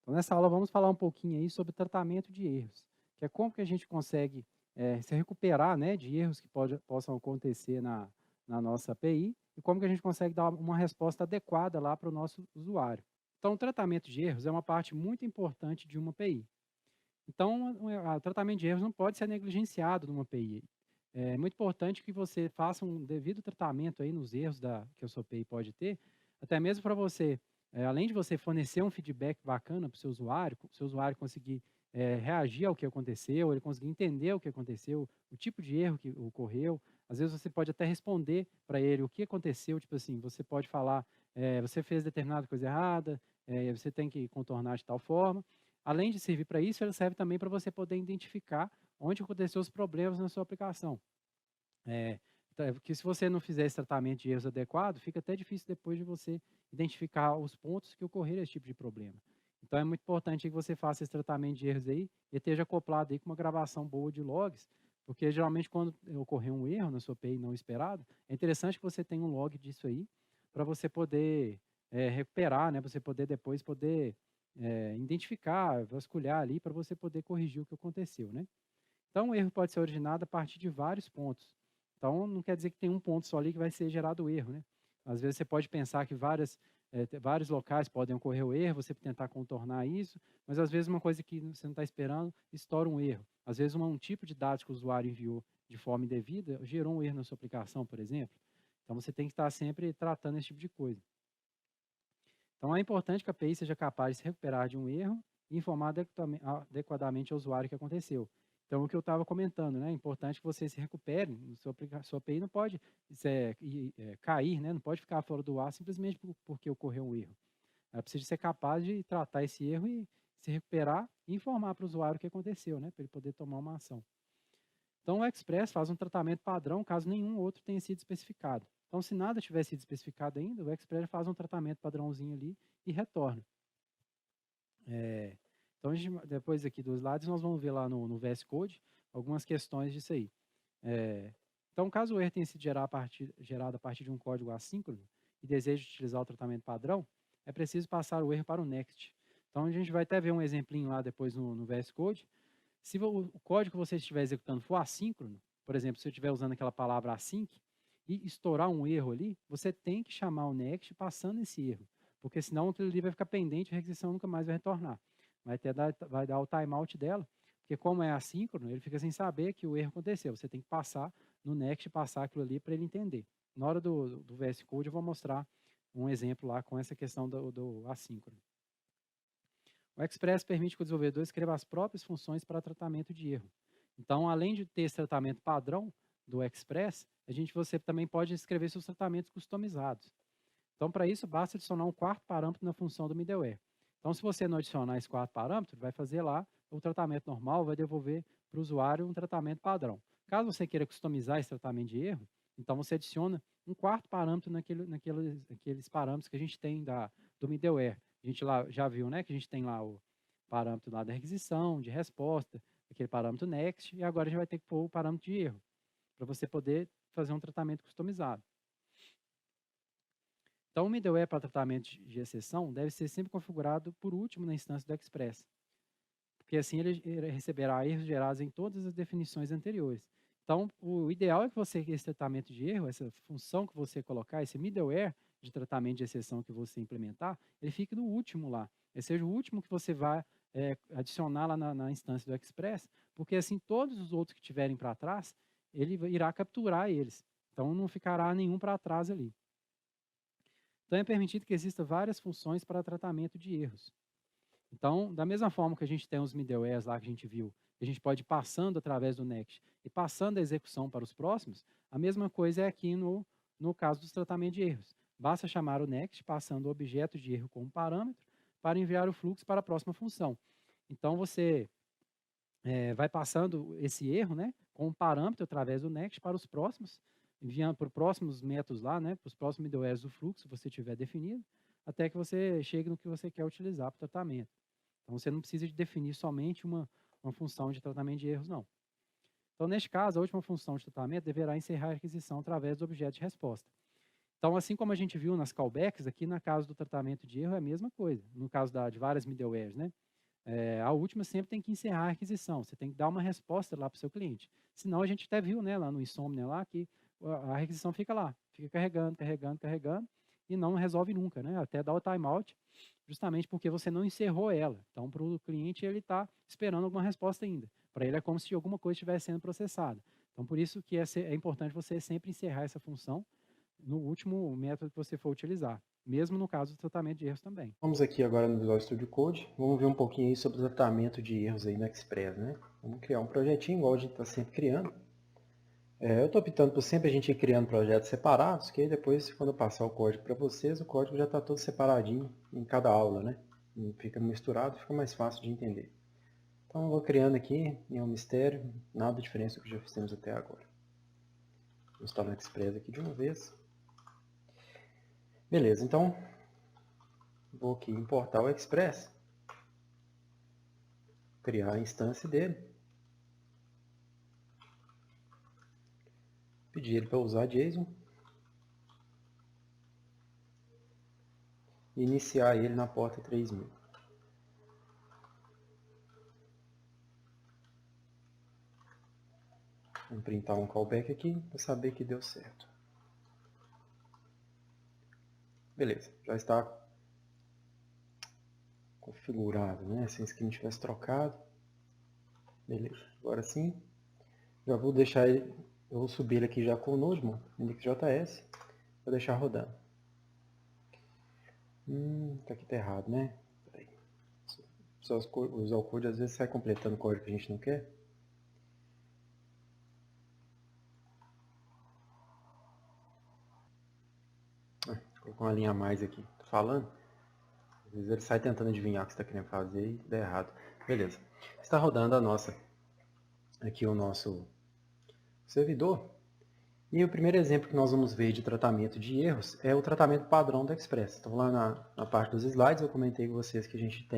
Então, nessa aula, vamos falar um pouquinho aí sobre tratamento de erros, que é como que a gente consegue se recuperar, né, de erros que possam acontecer na nossa API e como que a gente consegue dar uma resposta adequada lá para o nosso usuário. Então, o tratamento de erros é uma parte muito importante de uma API. Então, o tratamento de erros não pode ser negligenciado numa API. É muito importante que você faça um devido tratamento aí nos erros que a sua API pode ter, até mesmo para você, além de você fornecer um feedback bacana para o seu usuário conseguir reagir ao que aconteceu, ele conseguir entender o que aconteceu, o tipo de erro que ocorreu. Às vezes você pode até responder para ele o que aconteceu, tipo assim, você pode falar, você fez determinada coisa errada, você tem que contornar de tal forma. Além de servir para isso, ela serve também para você poder identificar onde aconteceu os problemas na sua aplicação. Porque se você não fizer esse tratamento de erros adequado, fica até difícil depois de você identificar os pontos que ocorreram esse tipo de problema. Então é muito importante que você faça esse tratamento de erros aí e esteja acoplado aí com uma gravação boa de logs, porque geralmente quando ocorrer um erro na sua API não esperado, é interessante que você tenha um log disso aí para você poder recuperar, né? Você poder depois identificar, vasculhar ali para você poder corrigir o que aconteceu, né? Então, o erro pode ser originado a partir de vários pontos. Então, não quer dizer que tem um ponto só ali que vai ser gerado o erro, né? Às vezes você pode pensar que vários locais podem ocorrer o erro, você tentar contornar isso, mas às vezes uma coisa que você não está esperando estoura um erro. Às vezes um tipo de dados que o usuário enviou de forma indevida gerou um erro na sua aplicação, por exemplo. Então, você tem que estar sempre tratando esse tipo de coisa. Então, é importante que a API seja capaz de se recuperar de um erro e informar adequadamente ao usuário o que aconteceu. Então, o que eu estava comentando, né? É importante que você se recupere, sua API não pode cair, né? Não pode ficar fora do ar simplesmente porque ocorreu um erro. Ela precisa ser capaz de tratar esse erro e se recuperar e informar para o usuário o que aconteceu, né? Para ele poder tomar uma ação. Então, o Express faz um tratamento padrão caso nenhum outro tenha sido especificado. Então, se nada tiver sido especificado ainda, o Express faz um tratamento padrãozinho ali e retorna. É, então, depois aqui dos lados, nós vamos ver lá no VS Code algumas questões disso aí. Então, caso o erro tenha sido gerado a partir de um código assíncrono e deseje utilizar o tratamento padrão, é preciso passar o erro para o next. Então, a gente vai até ver um exemplinho lá depois no VS Code. Se o código que você estiver executando for assíncrono, por exemplo, se eu estiver usando aquela palavra async e estourar um erro ali, você tem que chamar o next passando esse erro, porque senão aquilo ali vai ficar pendente e a requisição nunca mais vai retornar. Vai dar o timeout dela, porque como é assíncrono, ele fica sem saber que o erro aconteceu. Você tem que passar no next, passar aquilo ali para ele entender. Na hora do VS Code eu vou mostrar um exemplo lá com essa questão do assíncrono. O Express permite que o desenvolvedor escreva as próprias funções para tratamento de erro. Então, além de ter esse tratamento padrão do Express, você também pode escrever seus tratamentos customizados. Então, para isso, basta adicionar um quarto parâmetro na função do middleware. Então, se você não adicionar esse quarto parâmetro, vai fazer lá o tratamento normal, vai devolver para o usuário um tratamento padrão. Caso você queira customizar esse tratamento de erro, então você adiciona um quarto parâmetro naqueles parâmetros que a gente tem do middleware. A gente lá já viu, né, que a gente tem lá o parâmetro lá da requisição, de resposta, aquele parâmetro next, e agora a gente vai ter que pôr o parâmetro de erro, para você poder fazer um tratamento customizado. Então, o middleware para tratamento de exceção deve ser sempre configurado por último na instância do Express, porque assim ele receberá erros gerados em todas as definições anteriores. Então, o ideal é que esse tratamento de erro, essa função que você colocar, esse middleware de tratamento de exceção que você implementar, ele fique no último lá. Ele seja o último que você vai adicionar lá na instância do Express, porque assim todos os outros que tiverem para trás, ele irá capturar eles. Então, não ficará nenhum para trás ali. Então, é permitido que existam várias funções para tratamento de erros. Então, da mesma forma que a gente tem os middlewares lá que a gente viu, que a gente pode ir passando através do Next e passando a execução para os próximos, a mesma coisa é aqui no caso dos tratamentos de erros. Basta chamar o Next passando o objeto de erro como parâmetro para enviar o fluxo para a próxima função. Então, você vai passando esse erro, né, com um parâmetro através do Next para os próximos, enviando para os próximos métodos lá, né, para os próximos middlewares do fluxo, se você tiver definido, até que você chegue no que você quer utilizar para o tratamento. Então, você não precisa de definir somente uma função de tratamento de erros, não. Então, neste caso, a última função de tratamento deverá encerrar a requisição através do objeto de resposta. Então, assim como a gente viu nas callbacks, aqui na caso do tratamento de erro é a mesma coisa, no caso de várias middlewares, né? A última sempre tem que encerrar a aquisição, você tem que dar uma resposta lá para o seu cliente. Senão a gente até viu, né, lá no Insomnia lá que a requisição fica lá, fica carregando, carregando, carregando e não resolve nunca, né? Até dar o timeout, justamente porque você não encerrou ela. Então, para o cliente ele está esperando alguma resposta ainda. Para ele é como se alguma coisa estivesse sendo processada. Então, por isso que é importante você sempre encerrar essa função no último método que você for utilizar, mesmo no caso do tratamento de erros também. Vamos aqui agora no Visual Studio Code, vamos ver um pouquinho aí sobre o tratamento de erros aí no Express, né? Vamos criar um projetinho igual a gente está sempre criando. Eu estou optando por sempre a gente ir criando projetos separados, que aí depois, quando eu passar o código para vocês, o código já está todo separadinho em cada aula, né? Não fica misturado, fica mais fácil de entender. Então eu vou criando aqui, nenhum mistério, nada diferente do que já fizemos até agora. Vou instalar o Express aqui de uma vez. Beleza, então vou aqui importar o Express, criar a instância dele, pedir ele para usar JSON e iniciar ele na porta 3000. Vamos printar um callback aqui para saber que deu certo. Beleza, já está configurado, né? Se o skin tivesse trocado. Beleza, agora sim. Já vou deixar ele, eu vou subir ele aqui já com o Nodemon, IndexJS, vou deixar rodando. Tá aqui tá errado, né? Peraí. Só usar o code, às vezes sai completando o código que a gente não quer. Colocou uma linha a mais aqui, tô falando. Às vezes ele sai tentando adivinhar o que você está querendo fazer e dá errado. Beleza. Está rodando aqui o nosso servidor. E o primeiro exemplo que nós vamos ver de tratamento de erros é o tratamento padrão do Express. Então lá na parte dos slides eu comentei com vocês que a gente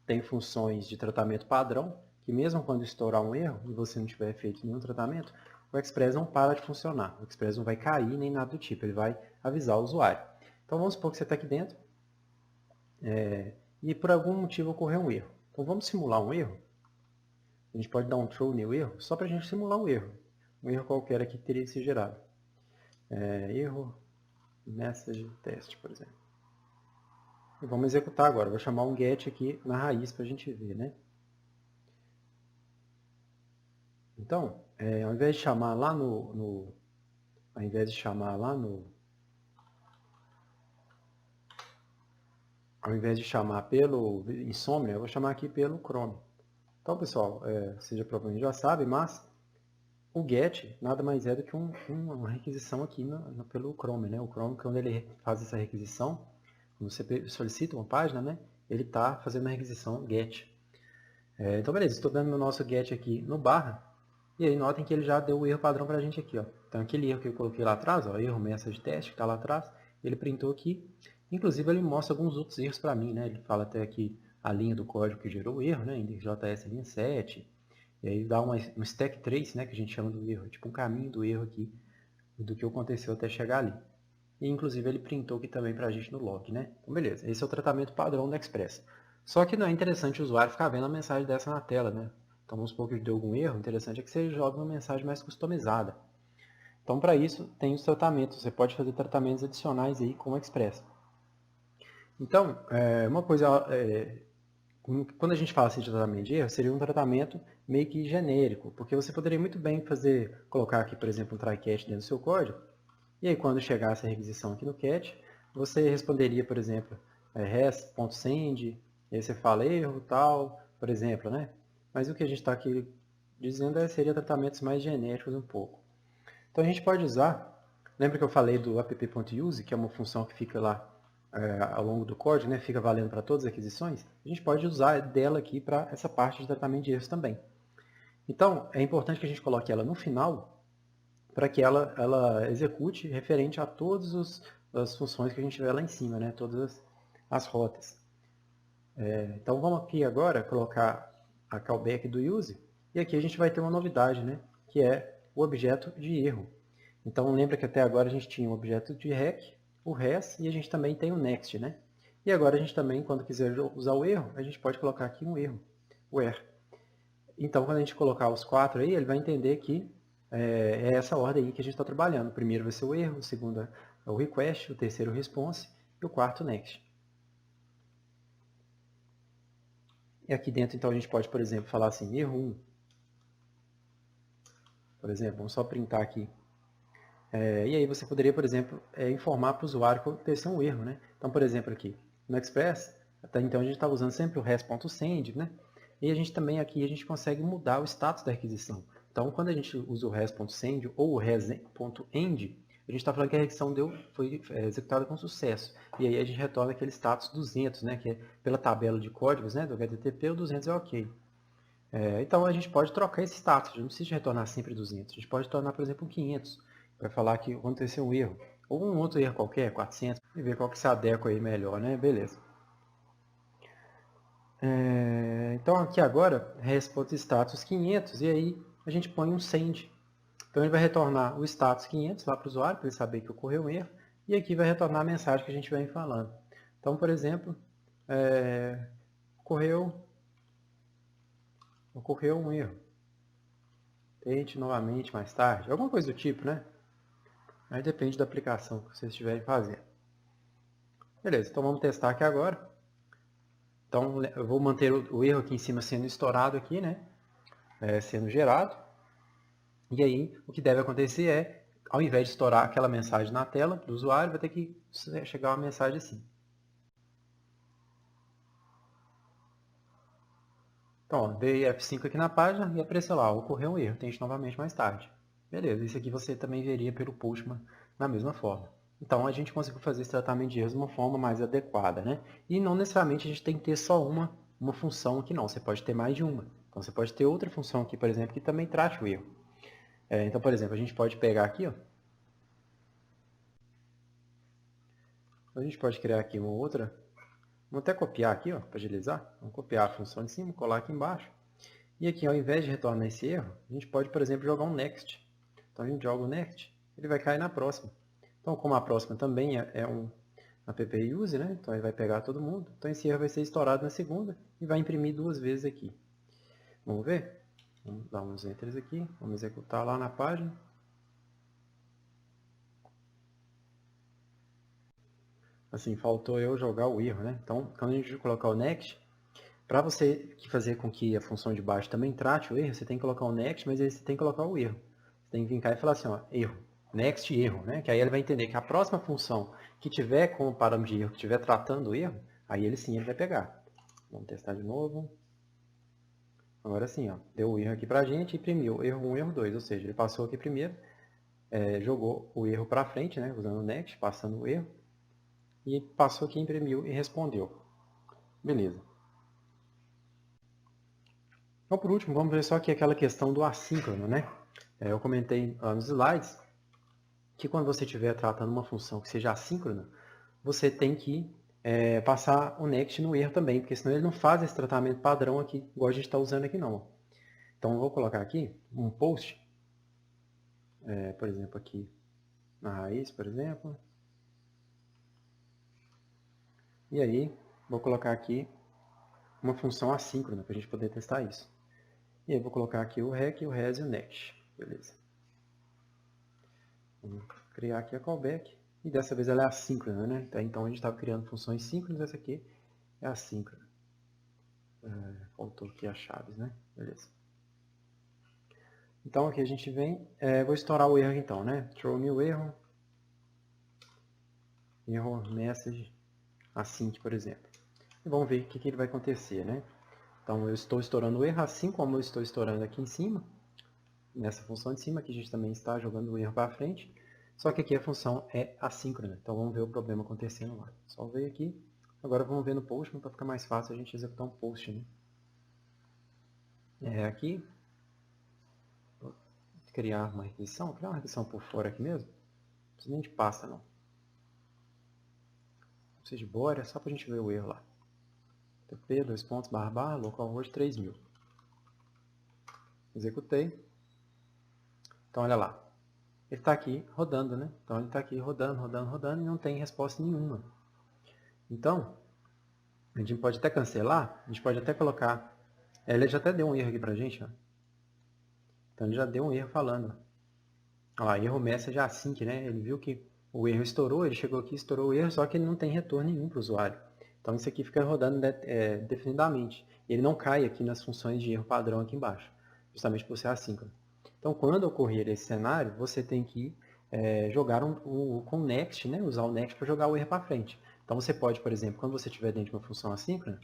tem funções de tratamento padrão, que mesmo quando estourar um erro e você não tiver feito nenhum tratamento, o Express não para de funcionar. O Express não vai cair nem nada do tipo, ele vai avisar o usuário. Então vamos supor que você está aqui dentro e por algum motivo ocorreu um erro. Então vamos simular um erro. A gente pode dar um throw new erro só para a gente simular um erro. Um erro qualquer aqui que teria se gerado. Erro message test, por exemplo. E vamos executar agora. Vou chamar um get aqui na raiz para a gente ver, né? Então, ao invés de chamar lá ao invés de chamar lá ao invés de chamar pelo Insomnia, eu vou chamar aqui pelo Chrome. Então, pessoal, você já provavelmente já sabe, mas o get nada mais é do que uma requisição aqui pelo Chrome, né? O Chrome, quando ele faz essa requisição, quando você solicita uma página, né? Ele está fazendo uma requisição get. Então, beleza, estou dando o nosso get aqui no barra, e aí notem que ele já deu o erro padrão para a gente aqui, ó. Então, aquele erro que eu coloquei lá atrás, ó, erro message test, que está lá atrás, ele printou aqui. Inclusive, ele mostra alguns outros erros para mim, né? Ele fala até aqui a linha do código que gerou o erro, né? IndexJS linha 7. E aí dá um stack trace, né? Que a gente chama do erro, tipo um caminho do erro aqui, do que aconteceu até chegar ali. E, inclusive, ele printou aqui também para a gente no log, né? Então, beleza. Esse é o tratamento padrão do Express. Só que não é interessante o usuário ficar vendo a mensagem dessa na tela, né? Então, vamos supor que deu algum erro. O interessante é que você jogue uma mensagem mais customizada. Então, para isso, tem os tratamentos. Você pode fazer tratamentos adicionais aí com o Express. Então, uma coisa... quando a gente fala assim de tratamento de erro, seria um tratamento meio que genérico. Porque você poderia muito bem colocar aqui, por exemplo, um try-catch dentro do seu código. E aí, quando chegasse a requisição aqui no catch, você responderia, por exemplo, rest.send, e aí você fala erro, tal, por exemplo, né? Mas o que a gente está aqui dizendo seria tratamentos mais genéricos um pouco. Então a gente pode usar, lembra que eu falei do app.use, que é uma função que fica lá ao longo do código, né? Fica valendo para todas as aquisições? A gente pode usar dela aqui para essa parte de tratamento de erros também. Então, é importante que a gente coloque ela no final, para que ela execute referente a todas as funções que a gente tiver lá em cima, né? Todas as rotas. Então vamos aqui agora colocar a callback do use, e aqui a gente vai ter uma novidade, né? Que é o objeto de erro. Então lembra que até agora a gente tinha o objeto de rec, o res, e a gente também tem o next, né? E agora a gente também, quando quiser usar o erro, a gente pode colocar aqui um erro, o where. Então quando a gente colocar os 4 aí, ele vai entender que é essa ordem aí que a gente está trabalhando. O primeiro vai ser o erro, o segundo é o request, o terceiro o response e o quarto o next. E aqui dentro, então, a gente pode, por exemplo, falar assim, erro 1. Por exemplo, vamos só printar aqui. E aí você poderia, por exemplo, informar para o usuário que aconteceu um erro, né? Então, por exemplo, aqui no Express, até então a gente está usando sempre o res.send, né? E a gente também aqui a gente consegue mudar o status da requisição. Então, quando a gente usa o res.send ou o res.end, a gente está falando que a requisição foi executada com sucesso. E aí a gente retorna aquele status 200, né? Que é pela tabela de códigos, né? Do HTTP, o 200 é ok. Então a gente pode trocar esse status, a gente não precisa retornar sempre 200. A gente pode tornar, por exemplo, 500, para falar que aconteceu um erro. Ou um outro erro qualquer, 400, e ver qual que se adequa aí melhor, né? Beleza. Então aqui agora, res.status 500, e aí a gente põe um send. Então ele vai retornar o status 500 lá para o usuário, para ele saber que ocorreu um erro, e aqui vai retornar a mensagem que a gente vem falando. Então, por exemplo, ocorreu um erro. Tente novamente mais tarde, alguma coisa do tipo, né? Aí depende da aplicação que vocês estiverem fazendo. Beleza, então vamos testar aqui agora. Então eu vou manter o erro aqui em cima sendo estourado aqui, né? Sendo gerado. E aí o que deve acontecer é, ao invés de estourar aquela mensagem na tela do usuário, vai ter que chegar uma mensagem assim. Então, ó, dei F5 aqui na página e apareceu lá, ocorreu um erro, tente novamente mais tarde. Beleza, isso aqui você também veria pelo Postman da mesma forma. Então, a gente conseguiu fazer esse tratamento de erros de uma forma mais adequada, né? E não necessariamente a gente tem que ter só uma função aqui não, você pode ter mais de uma. Então, você pode ter outra função aqui, por exemplo, que também trate o erro. Então, por exemplo, a gente pode pegar aqui, ó. A gente pode criar aqui uma outra. Vamos até copiar aqui, ó, para agilizar. Vamos copiar a função de cima, colar aqui embaixo. E aqui, ao invés de retornar esse erro, a gente pode, por exemplo, jogar um next. Então, a gente joga o next, ele vai cair na próxima. Então, como a próxima também é um app use, né? Então, ele vai pegar todo mundo. Então, esse erro vai ser estourado na segunda e vai imprimir 2 vezes aqui. Vamos ver? Vamos dar uns enters aqui. Vamos executar lá na página. Assim, faltou eu jogar o erro, né? Então, quando a gente colocar o next, para você fazer com que a função de baixo também trate o erro, você tem que colocar o next, mas aí você tem que colocar o erro. Você tem que vir cá e falar assim, ó, erro, next erro, né? Que aí ele vai entender que a próxima função que tiver como parâmetro de erro, que estiver tratando o erro, aí ele sim ele vai pegar. Vamos testar de novo. Agora sim, ó, deu o erro aqui pra gente e imprimiu erro 1, erro 2, ou seja, ele passou aqui primeiro, jogou o erro para frente, né? Usando o next, passando o erro, e passou aqui, imprimiu e respondeu. Beleza. Então, por último, vamos ver só aqui aquela questão do assíncrono, né? Eu comentei nos slides que quando você estiver tratando uma função que seja assíncrona, você tem que passar o next no erro também, porque senão ele não faz esse tratamento padrão aqui, igual a gente está usando aqui não. Então, eu vou colocar aqui um post, por exemplo, aqui na raiz, por exemplo. E aí, vou colocar aqui uma função assíncrona, para a gente poder testar isso. E aí, vou colocar aqui o rec, o res e o next. Beleza. Vamos criar aqui a callback. E dessa vez ela é assíncrona, né? Então a gente estava criando funções síncronas, essa aqui é assíncrona. Faltou aqui as chaves, né? Beleza. Então aqui a gente vem, vou estourar o erro então, né? Throw new erro. Error message async, por exemplo. E vamos ver o que ele vai acontecer, né? Então eu estou estourando o erro, assim como eu estou estourando aqui em cima. Nessa função de cima, aqui a gente também está jogando o erro para frente. Só que aqui a função é assíncrona. Então vamos ver o problema acontecendo lá. Só veio aqui. Agora vamos ver no Postman para ficar mais fácil a gente executar um post, né? Aqui, vou criar uma requisição. Vou criar uma requisição por fora aqui mesmo. Não precisa nem de pasta, não. Não precisa de body, é só para a gente ver o erro lá. tp, localhost 3000. Executei. Então olha lá. ele está aqui rodando, né? Então ele está aqui rodando, rodando, rodando e não tem resposta nenhuma. Então, a gente pode até cancelar, a gente pode até colocar... Ele já até deu um erro aqui pra gente, ó. Então ele já deu um erro falando. Olha lá, erro message async, né? Ele viu que o erro estourou, ele chegou aqui, estourou o erro, só que ele não tem retorno nenhum para o usuário. Então isso aqui fica rodando definidamente. Ele não cai aqui nas funções de erro padrão aqui embaixo, justamente por ser assíncrono. Então quando ocorrer esse cenário, você tem que jogar com o next, né? Usar o next para jogar o erro para frente. Então você pode, por exemplo, quando você estiver dentro de uma função assíncrona,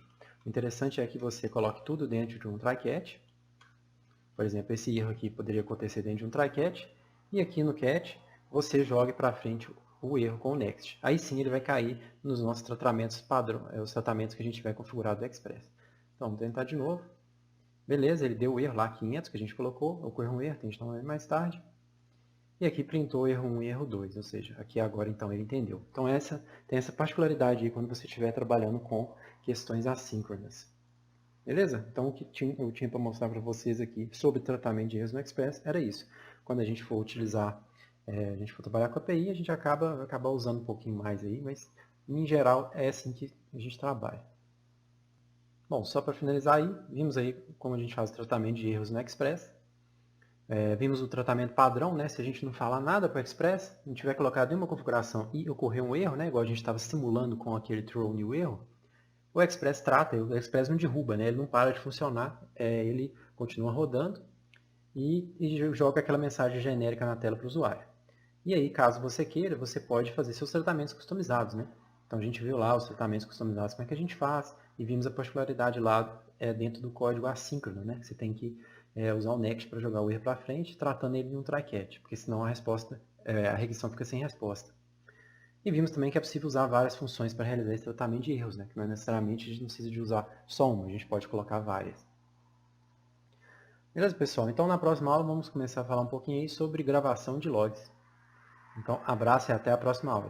o interessante é que você coloque tudo dentro de um try-catch. Por exemplo, esse erro aqui poderia acontecer dentro de um try-catch. E aqui no catch, você jogue para frente o erro com o next. Aí sim ele vai cair nos nossos tratamentos padrão, os tratamentos que a gente tiver configurado do Express. Então, vamos tentar de novo. Beleza, ele deu o erro lá, 500 que a gente colocou, ocorreu um erro, a gente não vai mais tarde. E aqui printou erro 1 e erro 2, ou seja, aqui agora então ele entendeu. Então tem essa particularidade aí quando você estiver trabalhando com questões assíncronas. Beleza? Então o que eu tinha para mostrar para vocês aqui sobre tratamento de erros no Express era isso. Quando a gente for utilizar, a gente for trabalhar com a API, a gente acaba usando um pouquinho mais aí, mas em geral é assim que a gente trabalha. Bom, só para finalizar aí, vimos aí como a gente faz o tratamento de erros no Express. Vimos o tratamento padrão, né? Se a gente não falar nada para o Express, não tiver colocado nenhuma configuração e ocorrer um erro, né? Igual a gente estava simulando com aquele throw new erro, o Express trata, o Express não derruba, né? Ele não para de funcionar, ele continua rodando e joga aquela mensagem genérica na tela para o usuário. E aí, caso você queira, você pode fazer seus tratamentos customizados, né? Então a gente viu lá os tratamentos customizados, como é que a gente faz, e vimos a particularidade lá dentro do código assíncrono, né? Você tem que usar o next para jogar o erro para frente, tratando ele em um try-catch, porque senão a regressão fica sem resposta. E vimos também que é possível usar várias funções para realizar esse tratamento de erros, né? Que não é necessariamente a gente não precisa de usar só uma, a gente pode colocar várias. Beleza, pessoal? Então na próxima aula vamos começar a falar um pouquinho aí sobre gravação de logs. Então, abraço e até a próxima aula.